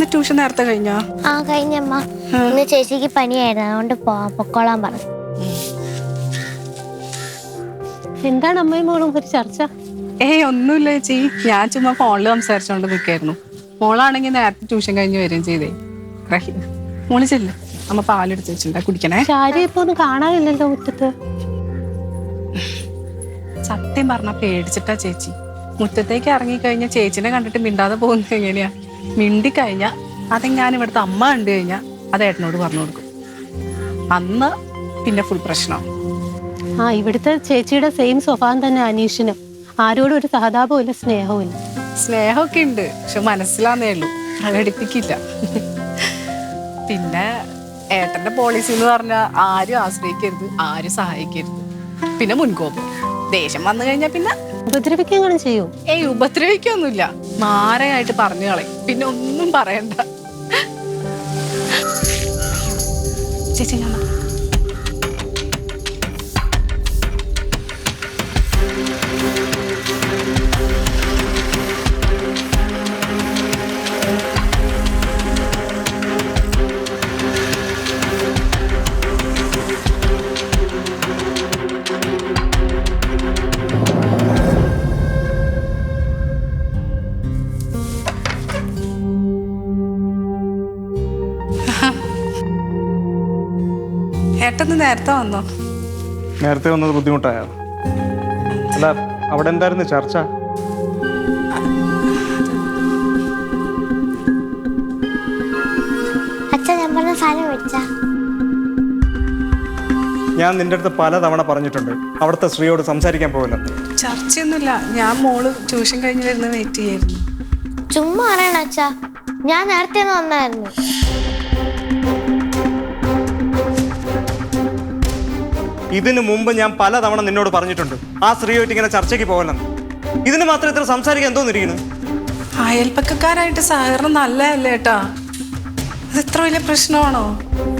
ഇന്ന് ട്യൂഷൻ നേരത്തെ കഴിഞ്ഞോ? ആ കഴിഞ്ഞമ്മ. ഇന്ന് ചേച്ചിക്ക് പനിയായിരുന്നു, അതുകൊണ്ട് പൊക്കോളാൻ പറഞ്ഞു. എന്താണ് അമ്മയും മോളും ഒരു ചർച്ച? ഒന്നുമില്ല ചേച്ചി, ഞാൻ ചുമ്മാ ഫോണിൽ സംസാരിച്ചോണ്ട് നിൽക്കായിരുന്നു. മോളാണെങ്കിൽ നേരത്തെ ട്യൂഷൻ കഴിഞ്ഞ് വരികയും ചെയ്തേ. മോള് ചെല്ല്, അമ്മ പാലെടുത്ത് വെച്ചിട്ടുണ്ടാ കുടിക്കണേ. ശാരിയെ ഇപ്പൊ ഒന്നും കാണാനില്ലല്ലോ മുറ്റത്ത്. സത്യം പറഞ്ഞാ പേടിച്ചിട്ടാ ചേച്ചി. മുറ്റത്തേക്ക് ഇറങ്ങിക്കഴിഞ്ഞാൽ ചേച്ചിനെ കണ്ടിട്ട് മിണ്ടാതെ പോകുന്നത് എങ്ങനെയാ? മിണ്ടിക്കഴിഞ്ഞാ അതെങ്ങാനും ഇവിടുത്തെ അമ്മ കണ്ടു കഴിഞ്ഞാൽ അത് ഏട്ടനോട് പറഞ്ഞു കൊടുക്കും. അന്ന് പിന്നെ ഫുൾ പ്രശ്നമാണ്. ആ ഇവിടുത്തെ ചേച്ചിയുടെ സെയിം സ്വഭാവം തന്നെ അനീഷിന്. ആരോടും ഒരു സഹതാപവും ഇല്ല, സ്നേഹവും ഇല്ല. സ്നേഹമൊക്കെ ഉണ്ട്, പക്ഷെ മനസ്സിലാന്നേ ഉള്ളൂ, പ്രകടിപ്പിക്കില്ല. പിന്നെ ഏട്ടന്റെ പോളിസി എന്ന് പറഞ്ഞാൽ ആരും ആശ്രയിക്കരുത്, ആരും സഹായിക്കരുത്. പിന്നെ മുൻകോപം, ദേഷ്യം വന്നു കഴിഞ്ഞാൽ പിന്നെ ഉപദ്രവിക്കെങ്ങനെ ചെയ്യൂ? ഉപദ്രവിക്കൊന്നുമില്ല, മാരയായിട്ട് പറഞ്ഞു കളയും, പിന്നെ ഒന്നും പറയണ്ട. ചേച്ചി ഞാൻ ഏട്ടന്ന് നേരത്തെ വന്നോ? നേരത്തെ വന്നത് ബുദ്ധിമുട്ടായോ? അല്ല, അവിടെ എന്തായിരുന്നു ചർച്ച? അച്ഛൻ ഞാൻ പറഞ്ഞ സാധനം മേടിച്ചാ? ഞാൻ നിന്റെ അടുത്ത് പല തവണ പറഞ്ഞിട്ടുണ്ട് അവിടുത്തെ സ്ത്രീയോട് സംസാരിക്കാൻ പോകില്ല. ചർച്ചയൊന്നുമില്ല, ഞാൻ മോള് ട്യൂഷൻ കഴിഞ്ഞ് വരുന്ന വെയിറ്റ് ചെയ്യായിരുന്നു. ചുമ്മാ അറിയണ അച്ഛാ, ഞാൻ നേരത്തെ വന്നായിരുന്നു. ഇതിനു മുമ്പ് ഞാൻ പല തവണ നിന്നോട് പറഞ്ഞിട്ടുണ്ട് ആ സ്ത്രീയായിട്ട് ഇങ്ങനെ ചർച്ചയ്ക്ക് പോകലെന്ന്. ഇതിന് മാത്രം ഇത്ര സംസാരിക്കാൻ എന്തോന്നിരിക്കുന്നു? അയൽപ്പക്കക്കാരായിട്ട് സഹകരണം നല്ലതല്ലേ ഏട്ടാ? അത് ഇത്ര വലിയ പ്രശ്നമാണോ?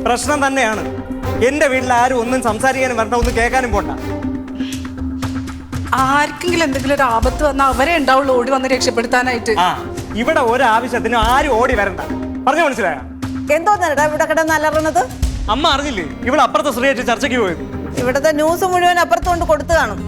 പ്രശ്നം തന്നെയാണ്. എന്റെ വീട്ടിൽ ആരും ഒന്നും സംസാരിക്കാനും വരണ്ട, ഒന്നും കേൾക്കാനും പോണ്ട. ആർക്കെങ്കിലും എന്തെങ്കിലും ഒരു ആപത്ത് വന്നാൽ അവരെ ഉണ്ടാവുള്ളൂ ഓടി വന്ന് രക്ഷപ്പെടുത്താനായിട്ട്. ആ ഇവിടെ ഒരാവശ്യത്തിനും ആരും ഓടി വരണ്ട, പറഞ്ഞു മനസ്സിലായ? എന്തോന്നാ ഇവിടെ കിടന്ന് അലറണത്? അമ്മ അറിഞ്ഞില്ലേ ഇവിടെ അപ്പുറത്തെ സ്ത്രീയായിട്ട് ചർച്ചയ്ക്ക് പോയത്? ഇവിടത്തെ ന്യൂസ് മുഴുവൻ അപ്പുറത്തുകൊണ്ട് കൊടുത്തു കാണും.